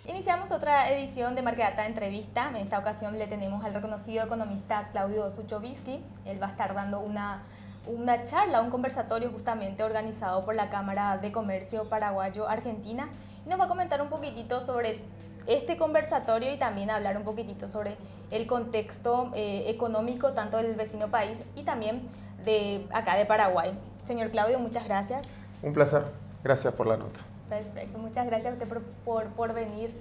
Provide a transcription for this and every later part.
Iniciamos otra edición de Markedata Entrevista. En esta ocasión le tenemos al reconocido economista Claudio Suchovicki. Él va a estar dando una charla, un conversatorio justamente organizado por la Cámara de Comercio Paraguayo-Argentina. Y nos va a comentar un poquitito sobre este conversatorio y también hablar un poquitito sobre el contexto económico tanto del vecino país y también de acá de Paraguay. Señor Claudio, muchas gracias. Un placer. Gracias por la nota. Perfecto, muchas gracias a usted por venir.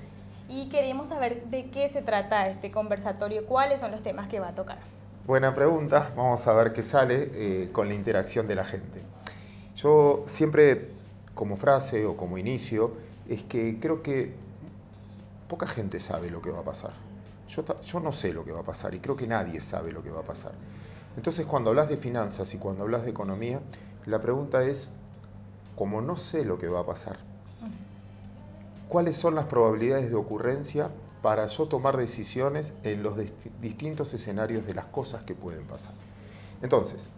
Y queríamos saber de qué se trata este conversatorio, cuáles son los temas que va a tocar. Buena pregunta, vamos a ver qué sale con la interacción de la gente. Yo siempre, como frase o como inicio, es que creo que poca gente sabe lo que va a pasar. Yo no sé lo que va a pasar y creo que nadie sabe lo que va a pasar. Entonces, cuando hablas de finanzas y cuando hablas de economía, la pregunta es, como no sé lo que va a pasar, ¿cuáles son las probabilidades de ocurrencia para yo tomar decisiones en los distintos escenarios de las cosas que pueden pasar? Entonces,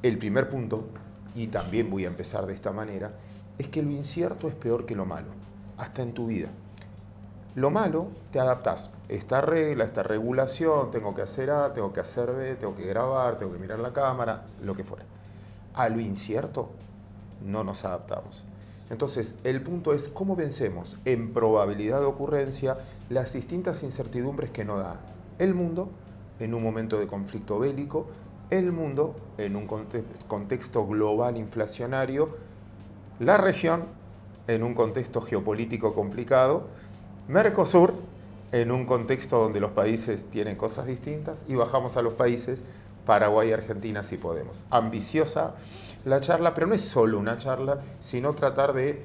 el primer punto, y también voy a empezar de esta manera, es que lo incierto es peor que lo malo, hasta en tu vida. Lo malo, te adaptás. Esta regla, esta regulación, tengo que hacer A, tengo que hacer B, tengo que grabar, tengo que mirar la cámara, lo que fuera. A lo incierto, no nos adaptamos. Entonces, el punto es cómo vencemos en probabilidad de ocurrencia las distintas incertidumbres que nos da el mundo en un momento de conflicto bélico, el mundo en un contexto global inflacionario, la región en un contexto geopolítico complicado, Mercosur en un contexto donde los países tienen cosas distintas y bajamos a los países, Paraguay y Argentina si podemos. Ambiciosa la charla, pero no es solo una charla, sino tratar de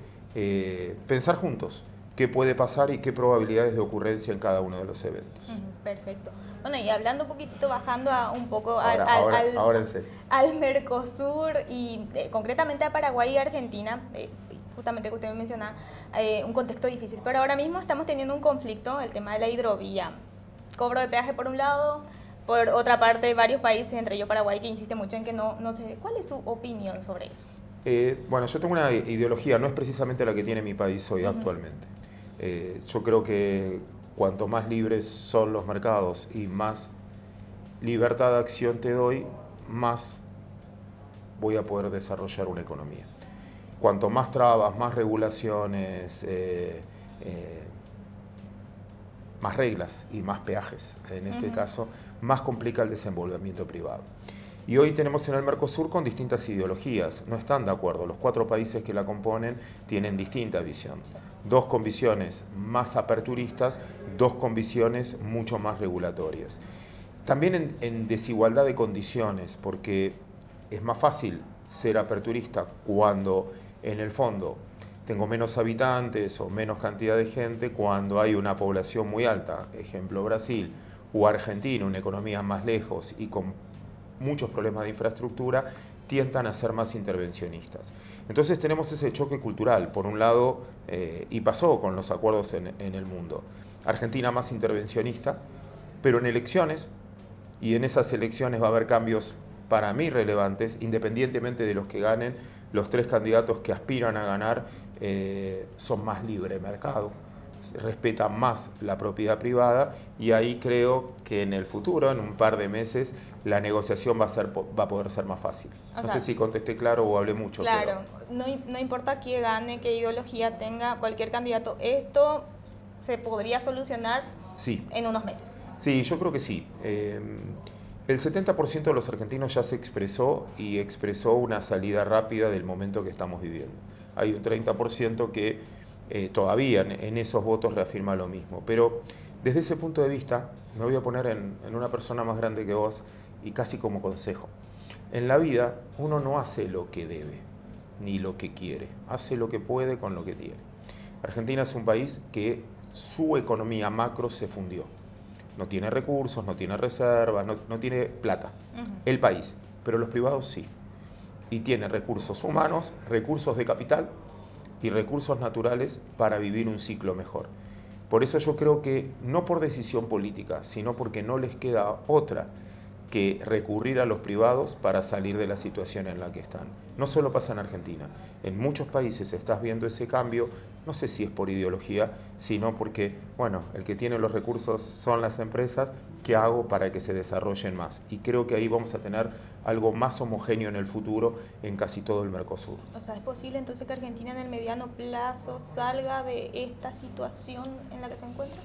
pensar juntos qué puede pasar y qué probabilidades de ocurrencia en cada uno de los eventos. Perfecto. Bueno, y hablando un poquitito, bajando un poco ahora en serio, al Mercosur y concretamente a Paraguay y Argentina, justamente que usted me menciona, un contexto difícil, pero ahora mismo estamos teniendo un conflicto, el tema de la hidrovía. Cobro de peaje por un lado, por otra parte varios países, entre ellos Paraguay, que insiste mucho en que no se ve. ¿Cuál es su opinión sobre eso? Bueno, yo tengo una ideología, no es precisamente la que tiene mi país hoy actualmente. Yo creo que cuanto más libres son los mercados y más libertad de acción te doy, más voy a poder desarrollar una economía. Cuanto más trabas, más regulaciones, más reglas y más peajes, en este caso, más complica el desenvolvimiento privado. Y hoy tenemos en el Mercosur con distintas ideologías, no están de acuerdo. Los 4 países que la componen tienen distinta visión. 2 con visiones más aperturistas, 2 con visiones mucho más regulatorias. También en desigualdad de condiciones, porque es más fácil ser aperturista cuando en el fondo tengo menos habitantes o menos cantidad de gente, cuando hay una población muy alta, ejemplo Brasil, o Argentina, una economía más lejos y con muchos problemas de infraestructura, tientan a ser más intervencionistas. Entonces tenemos ese choque cultural, por un lado, y pasó con los acuerdos en el mundo. Argentina más intervencionista, pero en elecciones, y en esas elecciones va a haber cambios para mí relevantes, independientemente de los que ganen, los 3 candidatos que aspiran a ganar son más libre mercado, respetan más la propiedad privada y ahí creo que en el futuro, en un par de meses, la negociación va a poder ser más fácil. No sé si contesté claro o hablé mucho. Claro, pero no importa quién gane, qué ideología tenga cualquier candidato, esto se podría solucionar en unos meses. Sí, yo creo que sí. El 70% de los argentinos ya se expresó y expresó una salida rápida del momento que estamos viviendo. Hay un 30% que todavía en esos votos reafirma lo mismo. Pero desde ese punto de vista, me voy a poner en una persona más grande que vos y casi como consejo. En la vida uno no hace lo que debe ni lo que quiere, hace lo que puede con lo que tiene. Argentina es un país que su economía macro se fundió. No tiene recursos, no tiene reservas, no tiene plata. El país, pero los privados sí. Y tiene recursos humanos, recursos de capital y recursos naturales para vivir un ciclo mejor. Por eso yo creo que, no por decisión política, sino porque no les queda otra que recurrir a los privados para salir de la situación en la que están. No solo pasa en Argentina, en muchos países estás viendo ese cambio, no sé si es por ideología, sino porque, bueno, el que tiene los recursos son las empresas, ¿qué hago para que se desarrollen más? Y creo que ahí vamos a tener algo más homogéneo en el futuro en casi todo el Mercosur. O sea, ¿es posible entonces que Argentina en el mediano plazo salga de esta situación en la que se encuentra?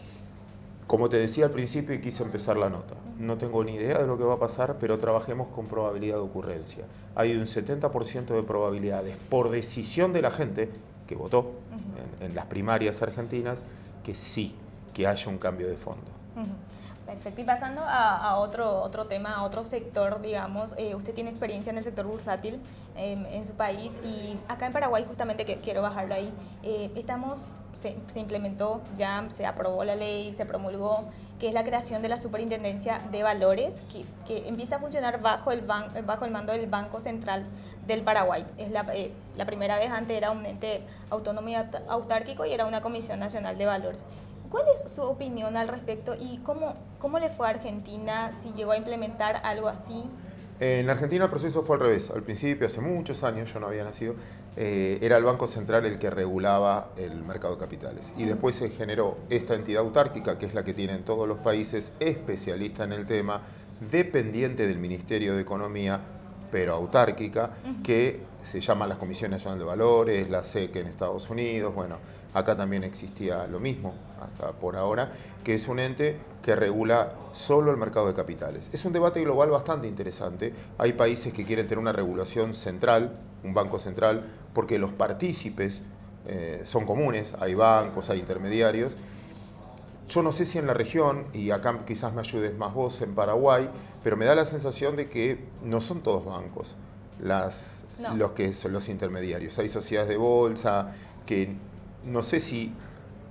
Como te decía al principio y quise empezar la nota, no tengo ni idea de lo que va a pasar, pero trabajemos con probabilidad de ocurrencia. Hay un 70% de probabilidades por decisión de la gente que votó en las primarias argentinas que sí, que haya un cambio de fondo. Perfecto. Y pasando a otro tema, a otro sector, digamos, usted tiene experiencia en el sector bursátil en su país y acá en Paraguay, justamente que quiero bajarlo ahí, se implementó ya, se aprobó la ley, se promulgó, que es la creación de la Superintendencia de Valores, que empieza a funcionar bajo el mando del Banco Central del Paraguay. Es la primera vez, antes era un ente autónomo y autárquico y era una Comisión Nacional de Valores. ¿Cuál es su opinión al respecto y cómo le fue a Argentina si llegó a implementar algo así? En Argentina el proceso fue al revés. Al principio, hace muchos años, yo no había nacido, era el Banco Central el que regulaba el mercado de capitales. Y después se generó esta entidad autárquica, que es la que tienen todos los países, especialista en el tema, dependiente del Ministerio de Economía, pero autárquica, que se llama la Comisión Nacional de Valores, la SEC en Estados Unidos. Bueno, acá también existía lo mismo, hasta por ahora, que es un ente que regula solo el mercado de capitales. Es un debate global bastante interesante. Hay países que quieren tener una regulación central, un banco central, porque los partícipes son comunes, hay bancos, hay intermediarios. Yo no sé si en la región, y acá quizás me ayudes más vos en Paraguay, pero me da la sensación de que no son todos bancos los que son los intermediarios. Hay sociedades de bolsa que no sé si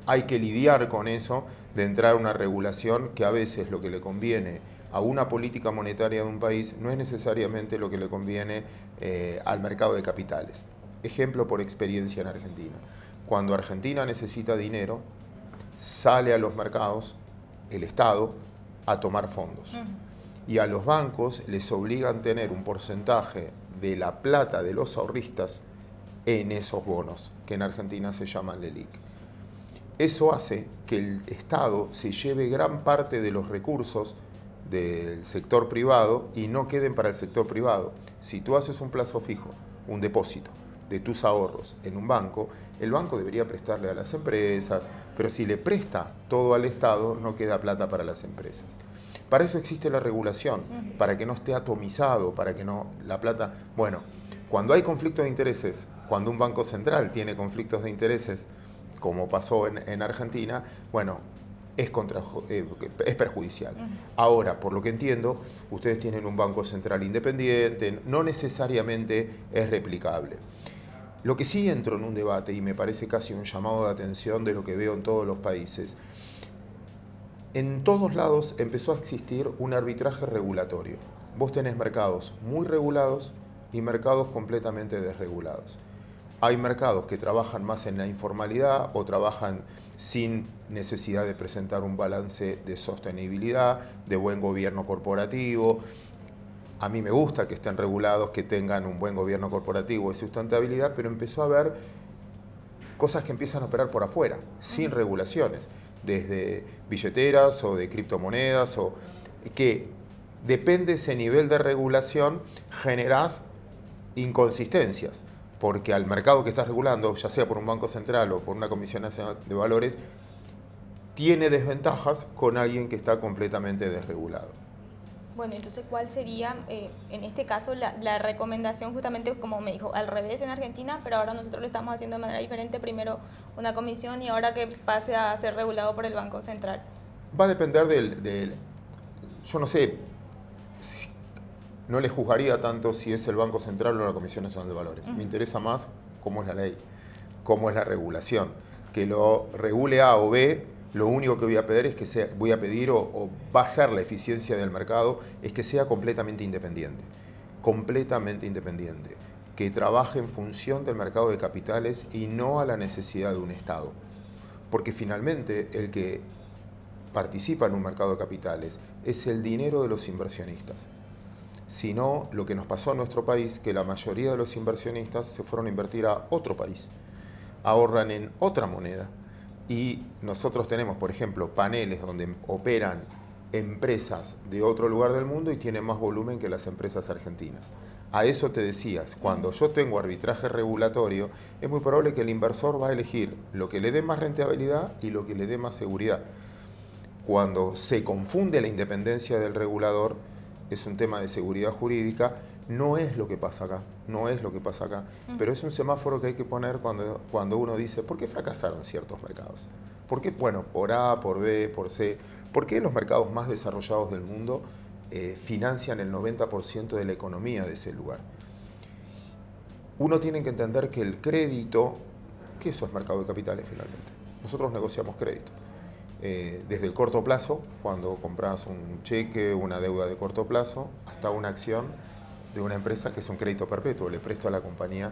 hay que lidiar con eso de entrar a una regulación que a veces lo que le conviene a una política monetaria de un país no es necesariamente lo que le conviene al mercado de capitales. Ejemplo por experiencia en Argentina. Cuando Argentina necesita dinero, sale a los mercados el Estado a tomar fondos. Y a los bancos les obligan a tener un porcentaje de la plata de los ahorristas en esos bonos, que en Argentina se llaman LELIQ. Eso hace que el Estado se lleve gran parte de los recursos del sector privado y no queden para el sector privado. Si tú haces un plazo fijo, un depósito de tus ahorros en un banco, el banco debería prestarle a las empresas, pero si le presta todo al Estado, no queda plata para las empresas. Para eso existe la regulación, para que no esté atomizado, para que no la plata... Bueno, cuando hay conflictos de intereses, cuando un banco central tiene conflictos de intereses, como pasó en Argentina, bueno, es perjudicial. Ahora, por lo que entiendo, ustedes tienen un banco central independiente, no necesariamente es replicable. Lo que sí entro en un debate, y me parece casi un llamado de atención de lo que veo en todos los países, en todos lados empezó a existir un arbitraje regulatorio. Vos tenés mercados muy regulados y mercados completamente desregulados. Hay mercados que trabajan más en la informalidad o trabajan sin necesidad de presentar un balance de sostenibilidad, de buen gobierno corporativo. A mí me gusta que estén regulados, que tengan un buen gobierno corporativo y sustentabilidad, pero empezó a haber cosas que empiezan a operar por afuera, sin regulaciones, desde billeteras o de criptomonedas, o que depende de ese nivel de regulación, generás inconsistencias, porque al mercado que estás regulando, ya sea por un banco central o por una Comisión Nacional de Valores, tiene desventajas con alguien que está completamente desregulado. Bueno, entonces, ¿cuál sería, en este caso, la recomendación? Justamente, como me dijo, al revés en Argentina, pero ahora nosotros lo estamos haciendo de manera diferente. Primero una comisión y ahora que pase a ser regulado por el Banco Central. Va a depender yo no sé, no le juzgaría tanto si es el Banco Central o la Comisión Nacional de Valores. Me interesa más cómo es la ley, cómo es la regulación. Que lo regule A o B, lo único que voy a pedir es que o va a ser la eficiencia del mercado, es que sea completamente independiente. Completamente independiente. Que trabaje en función del mercado de capitales y no a la necesidad de un Estado. Porque finalmente el que participa en un mercado de capitales es el dinero de los inversionistas. sino lo que nos pasó en nuestro país, que la mayoría de los inversionistas se fueron a invertir a otro país, ahorran en otra moneda. Y nosotros tenemos, por ejemplo, paneles donde operan empresas de otro lugar del mundo y tienen más volumen que las empresas argentinas. A eso te decías, cuando yo tengo arbitraje regulatorio, es muy probable que el inversor va a elegir lo que le dé más rentabilidad y lo que le dé más seguridad. Cuando se confunde la independencia del regulador, es un tema de seguridad jurídica, no es lo que pasa acá, no es lo que pasa acá, pero es un semáforo que hay que poner cuando uno dice, ¿por qué fracasaron ciertos mercados? ¿Por qué? Bueno, por A, por B, por C. ¿Por qué los mercados más desarrollados del mundo financian el 90% de la economía de ese lugar? Uno tiene que entender que el crédito, que eso es mercado de capitales finalmente. Nosotros negociamos crédito. Desde el corto plazo, cuando compras un cheque, una deuda de corto plazo, hasta una acción de una empresa que es un crédito perpetuo, le presto a la compañía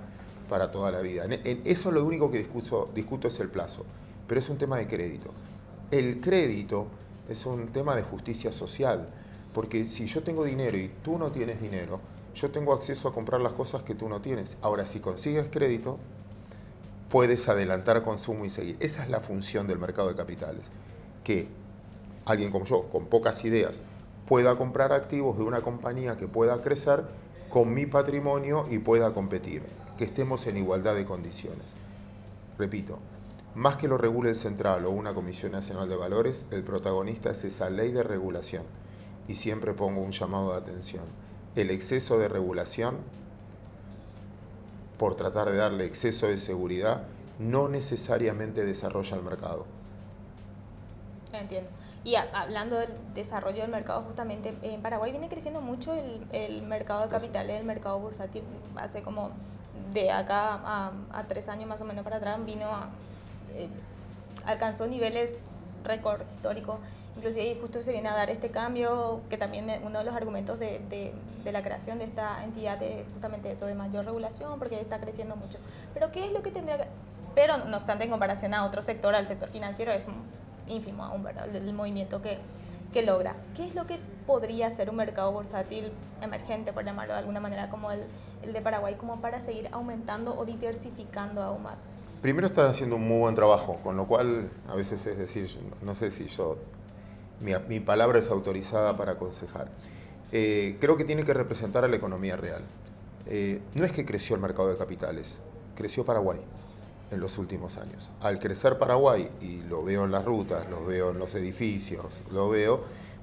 para toda la vida. Eso lo único que discuto es el plazo, pero es un tema de crédito. El crédito es un tema de justicia social, porque si yo tengo dinero y tú no tienes dinero, yo tengo acceso a comprar las cosas que tú no tienes. Ahora, si consigues crédito, puedes adelantar consumo y seguir. Esa es la función del mercado de capitales, que alguien como yo, con pocas ideas, pueda comprar activos de una compañía que pueda crecer con mi patrimonio y pueda competir, que estemos en igualdad de condiciones. Repito, más que lo regule el Central o una Comisión Nacional de Valores, el protagonista es esa ley de regulación. Y siempre pongo un llamado de atención. El exceso de regulación, por tratar de darle exceso de seguridad, no necesariamente desarrolla el mercado. Entiendo. Y hablando del desarrollo del mercado, justamente en Paraguay viene creciendo mucho el mercado de capitales, el mercado bursátil. Hace como de acá a 3 años más o menos para atrás alcanzó niveles récord histórico. Inclusive justo se viene a dar este cambio, que también uno de los argumentos de la creación de esta entidad es justamente eso, de mayor regulación, porque está creciendo mucho. Pero ¿qué es lo que tendría que...? Pero no obstante, en comparación a otro sector, al sector financiero, es ínfimo aún, ¿verdad? El movimiento que logra. ¿Qué es lo que podría ser un mercado bursátil emergente, por llamarlo de alguna manera, como el de Paraguay, como para seguir aumentando o diversificando aún más? Primero están haciendo un muy buen trabajo, con lo cual a veces es decir, no sé si mi palabra es autorizada para aconsejar. Creo que tiene que representar a la economía real. No es que creció el mercado de capitales, creció Paraguay en los últimos años. Al crecer Paraguay, y lo veo en las rutas, lo veo en los edificios,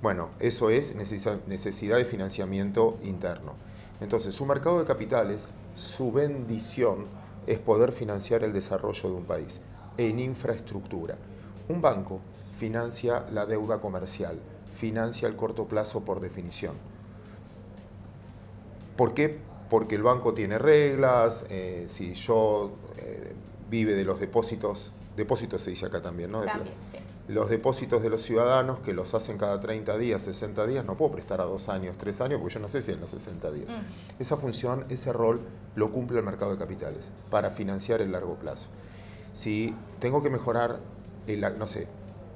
bueno, eso es necesidad de financiamiento interno. Entonces, su mercado de capitales, su bendición es poder financiar el desarrollo de un país en infraestructura. Un banco financia la deuda comercial, financia el corto plazo por definición. ¿Por qué? Porque el banco tiene reglas, si yo vive de los depósitos se dice acá también, ¿no? También, sí. Los depósitos de los ciudadanos que los hacen cada 30 días, 60 días, no puedo prestar a 2 años, 3 años, porque yo no sé si en los 60 días. Esa función, ese rol, lo cumple el mercado de capitales para financiar el largo plazo. Si tengo que mejorar,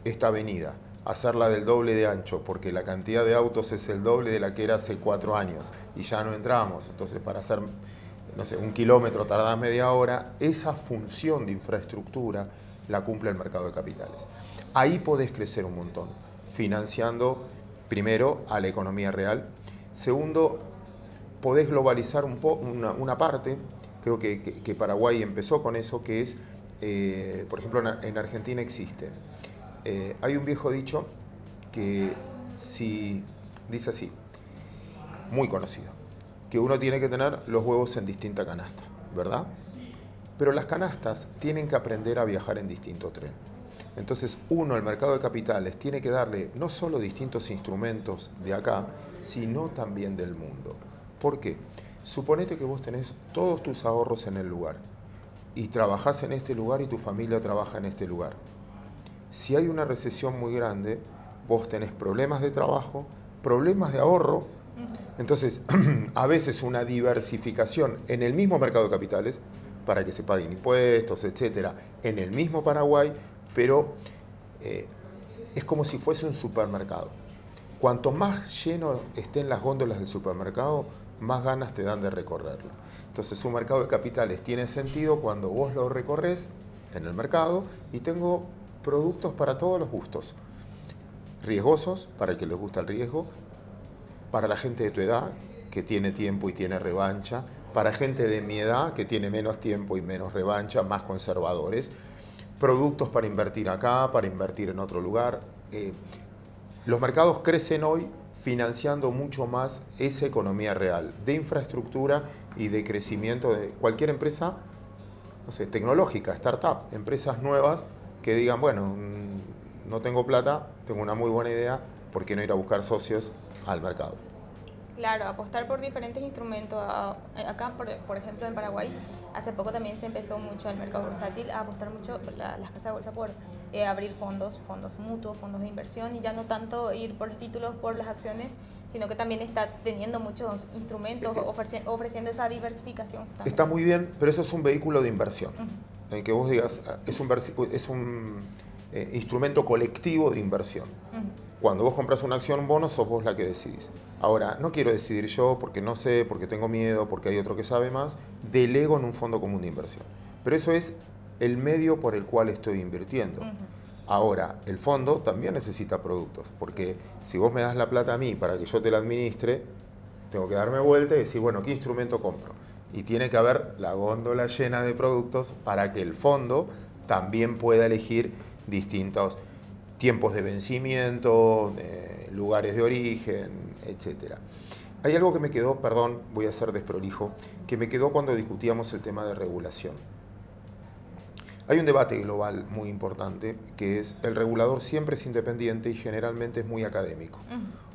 esta avenida, hacerla del doble de ancho, porque la cantidad de autos es el doble de la que era hace 4 años y ya no entramos, entonces para hacer 1 kilómetro tardás media hora, esa función de infraestructura la cumple el mercado de capitales. Ahí podés crecer un montón, financiando primero a la economía real. Segundo, podés globalizar una parte, creo que Paraguay empezó con eso, que es, por ejemplo, en Argentina existe. Hay un viejo dicho que dice así, muy conocido, que uno tiene que tener los huevos en distinta canasta, ¿verdad? Pero las canastas tienen que aprender a viajar en distinto tren. Entonces el mercado de capitales, tiene que darle no solo distintos instrumentos de acá, sino también del mundo. ¿Por qué? Suponete que vos tenés todos tus ahorros en el lugar y trabajás en este lugar y tu familia trabaja en este lugar. Si hay una recesión muy grande, vos tenés problemas de trabajo, problemas de ahorro. Entonces, a veces una diversificación en el mismo mercado de capitales, para que se paguen impuestos, etcétera, en el mismo Paraguay, pero es como si fuese un supermercado. cuanto más lleno estén las góndolas del supermercado, más ganas te dan de recorrerlo. Entonces un mercado de capitales tiene sentido cuando vos lo recorres en el mercado y tengo productos para todos los gustos. Riesgosos, para el que les gusta el riesgo, para la gente de tu edad, que tiene tiempo y tiene revancha, para gente de mi edad, que tiene menos tiempo y menos revancha, más conservadores, productos para invertir acá, para invertir en otro lugar. Los mercados crecen hoy financiando mucho más esa economía real, de infraestructura y de crecimiento de cualquier empresa, no sé, tecnológica, startup, empresas nuevas que digan, bueno, no tengo plata, tengo una muy buena idea, ¿por qué no ir a buscar socios al mercado? Claro, apostar por diferentes instrumentos. Acá, por ejemplo, en Paraguay, hace poco también se empezó mucho el mercado bursátil a apostar mucho las casas de bolsa por abrir fondos mutuos, fondos de inversión, y ya no tanto ir por los títulos, por las acciones, sino que también está teniendo muchos instrumentos ofreciendo esa diversificación. Justamente. Está muy bien, pero eso es un vehículo de inversión. En que vos digas, es un instrumento colectivo de inversión. Cuando vos compras una acción, un bono, sos vos la que decidís. Ahora, no quiero decidir yo porque no sé, porque tengo miedo, porque hay otro que sabe más, delego en un fondo común de inversión. Pero eso es el medio por el cual estoy invirtiendo. Ahora, el fondo también necesita productos, porque si vos me das la plata a mí para que yo te la administre, tengo que darme vuelta y decir, bueno, ¿qué instrumento compro? Y tiene que haber la góndola llena de productos para que el fondo también pueda elegir distintos tiempos de vencimiento, lugares de origen, etc. Hay algo que me quedó, perdón, voy a ser desprolijo, que me quedó cuando discutíamos el tema de regulación. Hay un debate global muy importante, que es el regulador siempre es independiente y generalmente es muy académico.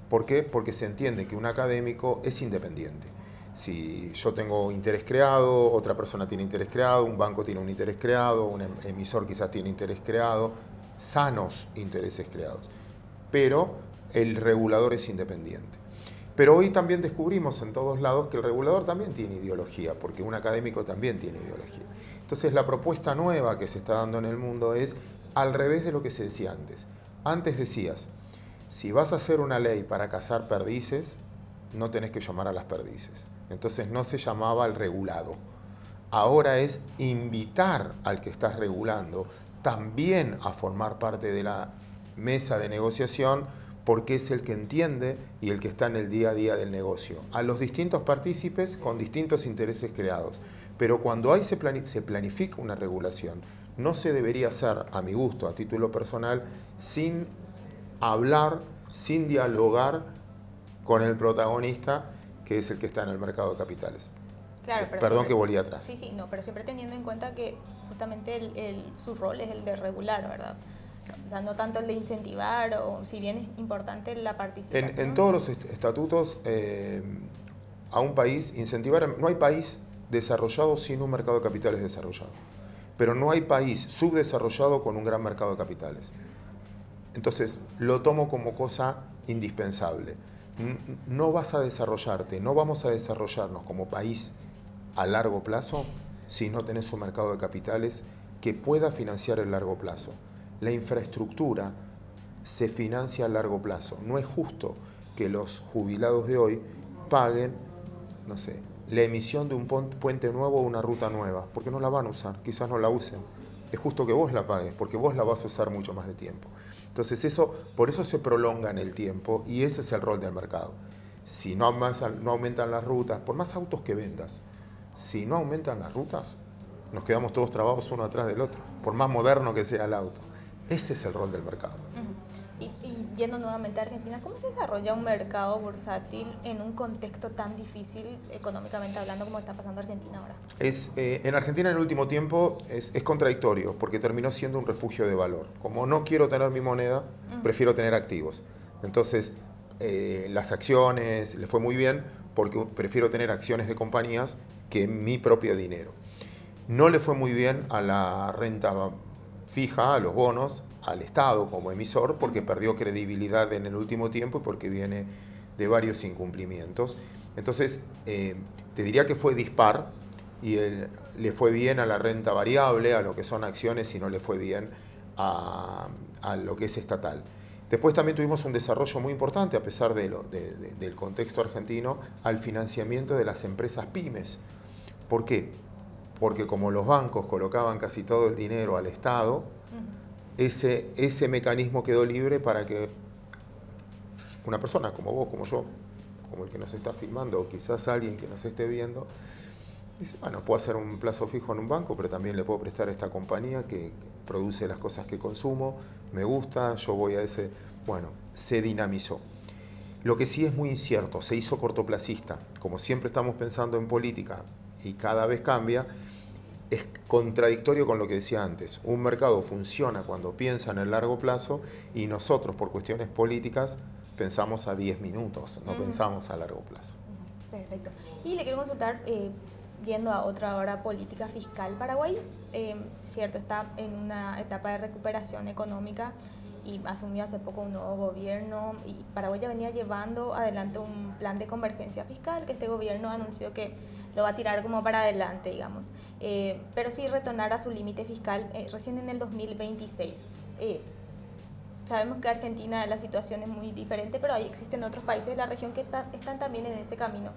¿Por qué? Porque se entiende que un académico es independiente. Si yo tengo interés creado, otra persona tiene interés creado, un banco tiene un interés creado, un emisor quizás tiene interés creado, sanos intereses creados. Pero el regulador es independiente. Pero hoy también descubrimos en todos lados que el regulador también tiene ideología, porque un académico también tiene ideología. Entonces la propuesta nueva que se está dando en el mundo es al revés de lo que se decía antes. Antes decías, si vas a hacer una ley para cazar perdices, no tenés que llamar a las perdices. Entonces no se llamaba al regulado. Ahora es invitar al que estás regulando también a formar parte de la mesa de negociación, porque es el que entiende y el que está en el día a día del negocio. A los distintos partícipes con distintos intereses creados. Pero cuando se planifica una regulación, no se debería hacer, a mi gusto, a título personal, sin hablar, sin dialogar con el protagonista, que es el que está en el mercado de capitales. Claro, pero perdón siempre, que volví atrás. Sí, no, pero siempre teniendo en cuenta que justamente su rol es el de regular, ¿verdad? O sea, no tanto el de incentivar, o si bien es importante la participación. En todos los estatutos, a un país, incentivar, no hay país desarrollado sin un mercado de capitales desarrollado. Pero no hay país subdesarrollado con un gran mercado de capitales. Entonces, lo tomo como cosa indispensable. No vas a desarrollarte, no vamos a desarrollarnos como país a largo plazo si no tenés un mercado de capitales que pueda financiar el largo plazo. La infraestructura se financia a largo plazo. No es justo que los jubilados de hoy paguen, no sé, la emisión de un puente nuevo o una ruta nueva, porque no la van a usar, quizás no la usen. Es justo que vos la pagues, porque vos la vas a usar mucho más de tiempo. Entonces por eso se prolonga en el tiempo y ese es el rol del mercado. Si no aumentan las rutas, por más autos que vendas, si no aumentan las rutas, nos quedamos todos trabados uno atrás del otro, por más moderno que sea el auto. Ese es el rol del mercado. Y yendo nuevamente a Argentina, ¿cómo se desarrolla un mercado bursátil en un contexto tan difícil económicamente hablando como está pasando Argentina ahora? En Argentina en el último tiempo es contradictorio porque terminó siendo un refugio de valor. Como no quiero tener mi moneda, prefiero tener activos. Entonces, las acciones le fue muy bien porque prefiero tener acciones de compañías que mi propio dinero. No le fue muy bien a la renta fija, a los bonos, al Estado como emisor, porque perdió credibilidad en el último tiempo y porque viene de varios incumplimientos. Entonces, te diría que fue dispar y le fue bien a la renta variable, a lo que son acciones, y no le fue bien a lo que es estatal. Después también tuvimos un desarrollo muy importante, a pesar del contexto argentino, al financiamiento de las empresas pymes. ¿Por qué? Porque como los bancos colocaban casi todo el dinero al Estado, ese mecanismo quedó libre para que una persona como vos, como yo, como el que nos está filmando, o quizás alguien que nos esté viendo, dice, bueno, puedo hacer un plazo fijo en un banco, pero también le puedo prestar a esta compañía que produce las cosas que consumo, me gusta, yo voy a ese... Bueno, se dinamizó. Lo que sí es muy incierto, se hizo cortoplacista. Como siempre estamos pensando en política y cada vez cambia, es contradictorio con lo que decía antes. Un mercado funciona cuando piensa en el largo plazo y nosotros, por cuestiones políticas, pensamos a 10 minutos, no pensamos a largo plazo. Perfecto. Y le quiero consultar, yendo a otra hora, política fiscal. Paraguay, cierto, está en una etapa de recuperación económica y asumió hace poco un nuevo gobierno, y Paraguay ya venía llevando adelante un plan de convergencia fiscal que este gobierno anunció que lo va a tirar como para adelante, digamos, pero sí retornar a su límite fiscal recién en el 2026. Sabemos que Argentina la situación es muy diferente, pero ahí existen otros países de la región que están también en ese camino.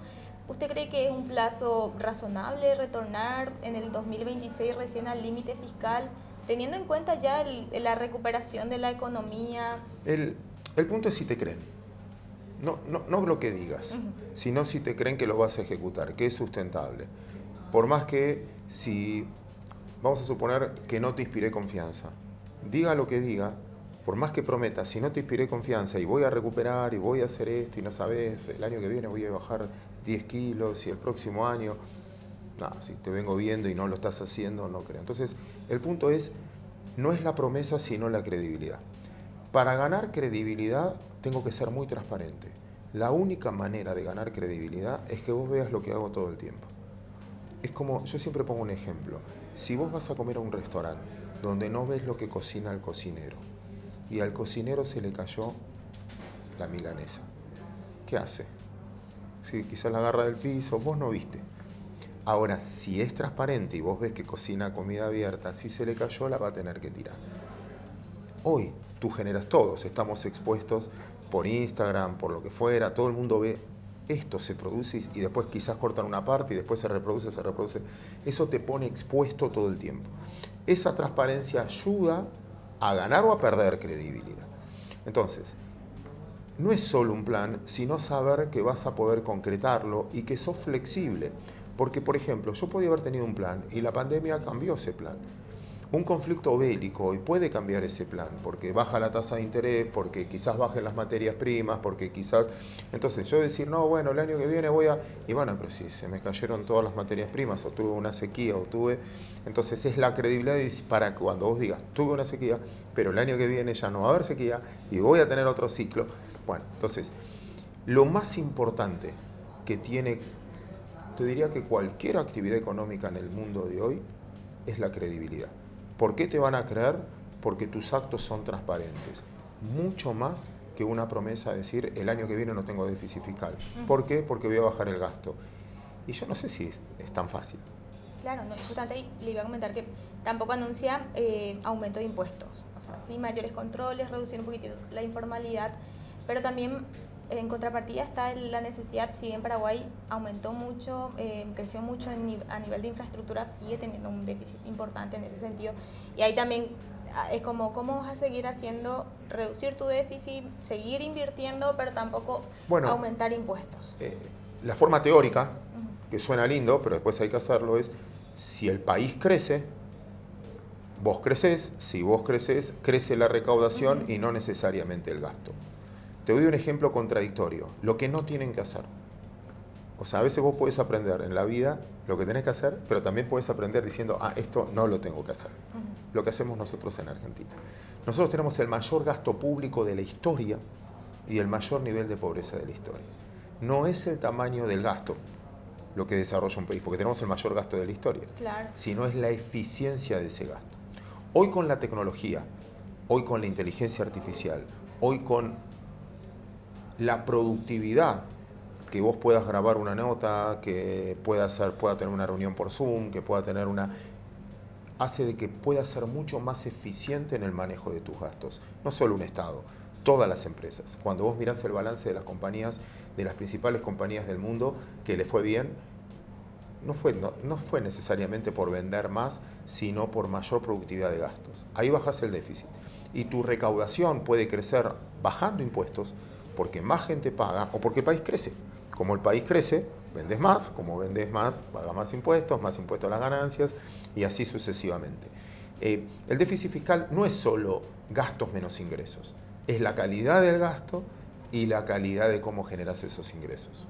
¿Usted cree que es un plazo razonable retornar en el 2026 recién al límite fiscal, teniendo en cuenta ya la recuperación de la economía? El punto es si te creen. No lo que digas, sino si te creen que lo vas a ejecutar, que es sustentable. Por más que si, vamos a suponer que no te inspiré confianza, diga lo que diga, por más que prometa, si no te inspiré confianza y voy a recuperar y voy a hacer esto y no sabes, el año que viene voy a bajar 10 kilos y el próximo año, no, si te vengo viendo y no lo estás haciendo, no creo. Entonces, el punto es, no es la promesa, sino la credibilidad. Para ganar credibilidad, tengo que ser muy transparente. La única manera de ganar credibilidad es que vos veas lo que hago todo el tiempo. Es como, yo siempre pongo un ejemplo. Si vos vas a comer a un restaurante donde no ves lo que cocina el cocinero, y al cocinero se le cayó la milanesa, ¿qué hace? Si quizás la agarra del piso, vos no viste. Ahora, si es transparente y vos ves que cocina comida abierta, si se le cayó, la va a tener que tirar. Hoy, tú generas todos, estamos expuestos por Instagram, por lo que fuera, todo el mundo ve, esto se produce y después quizás cortan una parte y después se reproduce. Eso te pone expuesto todo el tiempo. Esa transparencia ayuda a ganar o a perder credibilidad. Entonces, no es solo un plan, sino saber que vas a poder concretarlo y que sos flexible. Porque, por ejemplo, yo podía haber tenido un plan y la pandemia cambió ese plan. Un conflicto bélico y puede cambiar ese plan, porque baja la tasa de interés, porque quizás bajen las materias primas, porque quizás... Entonces, yo decir, no, bueno, el año que viene voy a... Y bueno, pero si se me cayeron todas las materias primas, o tuve una sequía, o tuve... Entonces, es la credibilidad para cuando vos digas, tuve una sequía, pero el año que viene ya no va a haber sequía y voy a tener otro ciclo. Bueno, entonces, lo más importante que tiene, te diría que cualquier actividad económica en el mundo de hoy, es la credibilidad. ¿Por qué te van a creer? Porque tus actos son transparentes. Mucho más que una promesa de decir, el año que viene no tengo déficit fiscal. ¿Por qué? Porque voy a bajar el gasto. Y yo no sé si es tan fácil. Claro, no, justamente ahí le iba a comentar que tampoco anuncia aumento de impuestos. O sea, sí, mayores controles, reducir un poquitito la informalidad, pero también en contrapartida está la necesidad, si bien Paraguay aumentó mucho, creció mucho a nivel de infraestructura, sigue teniendo un déficit importante en ese sentido. Y ahí también es como, ¿cómo vas a seguir haciendo, reducir tu déficit, seguir invirtiendo, pero tampoco aumentar impuestos? La forma teórica, que suena lindo, pero después hay que hacerlo, es si el país crece, vos creces, si vos creces, crece la recaudación y no necesariamente el gasto. Te doy un ejemplo contradictorio, lo que no tienen que hacer. O sea, a veces vos podés aprender en la vida lo que tenés que hacer, pero también podés aprender diciendo, esto no lo tengo que hacer. Lo que hacemos nosotros en Argentina. Nosotros tenemos el mayor gasto público de la historia y el mayor nivel de pobreza de la historia. No es el tamaño del gasto lo que desarrolla un país, porque tenemos el mayor gasto de la historia, sino es la eficiencia de ese gasto. Hoy con la tecnología, hoy con la inteligencia artificial, hoy con la productividad, que vos puedas grabar una nota, que pueda tener una reunión por Zoom, que pueda tener hace de que pueda ser mucho más eficiente en el manejo de tus gastos. No solo un Estado, todas las empresas. Cuando vos mirás el balance de las compañías, de las principales compañías del mundo, que le fue bien, no fue necesariamente por vender más, sino por mayor productividad de gastos. Ahí bajás el déficit. Y tu recaudación puede crecer bajando impuestos, porque más gente paga o porque el país crece. Como el país crece, vendes más, como vendes más, paga más impuestos a las ganancias y así sucesivamente. El déficit fiscal no es solo gastos menos ingresos, es la calidad del gasto y la calidad de cómo generas esos ingresos.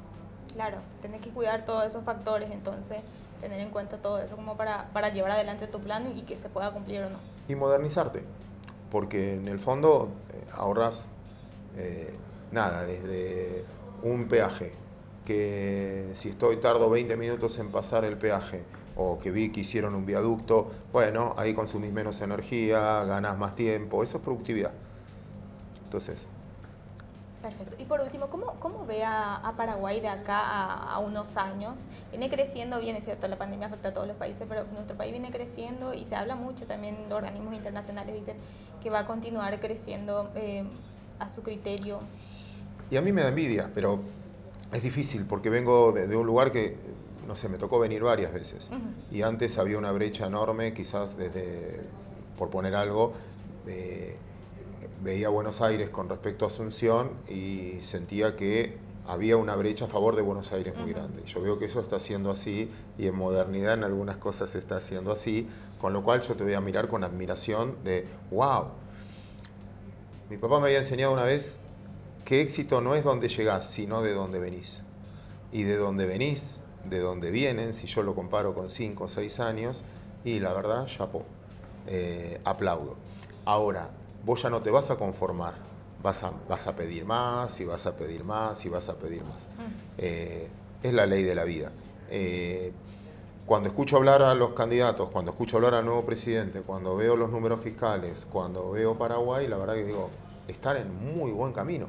Claro, tenés que cuidar todos esos factores, entonces tener en cuenta todo eso como para llevar adelante tu plan y que se pueda cumplir o no. Y modernizarte, porque en el fondo ahorras nada, desde un peaje, que si tardo 20 minutos en pasar el peaje, o que vi que hicieron un viaducto, bueno, ahí consumís menos energía, ganás más tiempo, eso es productividad. Entonces... Perfecto. Y por último, ¿cómo ve a Paraguay de acá a unos años? Viene creciendo bien, es cierto, la pandemia afecta a todos los países, pero nuestro país viene creciendo y se habla mucho también, los organismos internacionales dicen que va a continuar creciendo a su criterio. Y a mí me da envidia, pero es difícil porque vengo de un lugar que, no sé, me tocó venir varias veces. Y antes había una brecha enorme, quizás por poner algo, veía Buenos Aires con respecto a Asunción y sentía que había una brecha a favor de Buenos Aires muy grande. Yo veo que eso está siendo así y en modernidad en algunas cosas se está haciendo así, con lo cual yo te voy a mirar con admiración de ¡wow! Mi papá me había enseñado una vez que éxito no es donde llegás, sino de dónde venís. Y de dónde venís, de dónde vienen, si yo lo comparo con 5 o 6 años, y la verdad, chapeau, aplaudo. Ahora, vos ya no te vas a conformar, vas a pedir más, y vas a pedir más, y vas a pedir más. Es la ley de la vida. Cuando escucho hablar a los candidatos, cuando escucho hablar al nuevo presidente, cuando veo los números fiscales, cuando veo Paraguay, la verdad que digo, están en muy buen camino,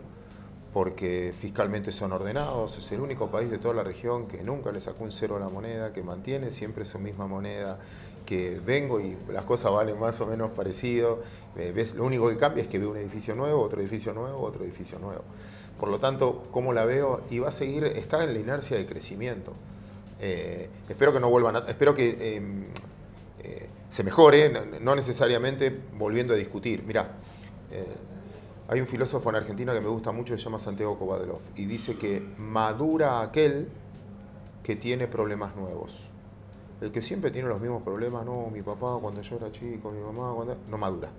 porque fiscalmente son ordenados, es el único país de toda la región que nunca le sacó un cero a la moneda, que mantiene siempre su misma moneda, que vengo y las cosas valen más o menos parecido, lo único que cambia es que veo un edificio nuevo, otro edificio nuevo, otro edificio nuevo. Por lo tanto, ¿cómo la veo? Y va a seguir, está en la inercia de crecimiento. Espero que no vuelvan espero que se mejore, no necesariamente volviendo a discutir. Mirá, hay un filósofo en Argentina que me gusta mucho, que se llama Santiago Kovadlov, y dice que madura aquel que tiene problemas nuevos. El que siempre tiene los mismos problemas, no, mi papá cuando yo era chico, mi mamá cuando... no madura.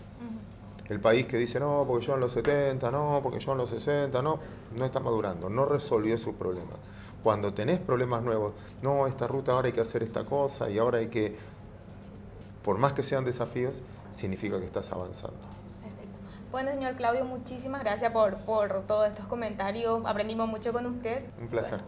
El país que dice, no, porque yo en los 70, no, porque yo en los 60, no está madurando, no resolvió sus problemas. Cuando tenés problemas nuevos, no, esta ruta ahora hay que hacer esta cosa y ahora hay que, por más que sean desafíos, significa que estás avanzando. Perfecto. Bueno, señor Claudio, muchísimas gracias por todos estos comentarios. Aprendimos mucho con usted. Un placer.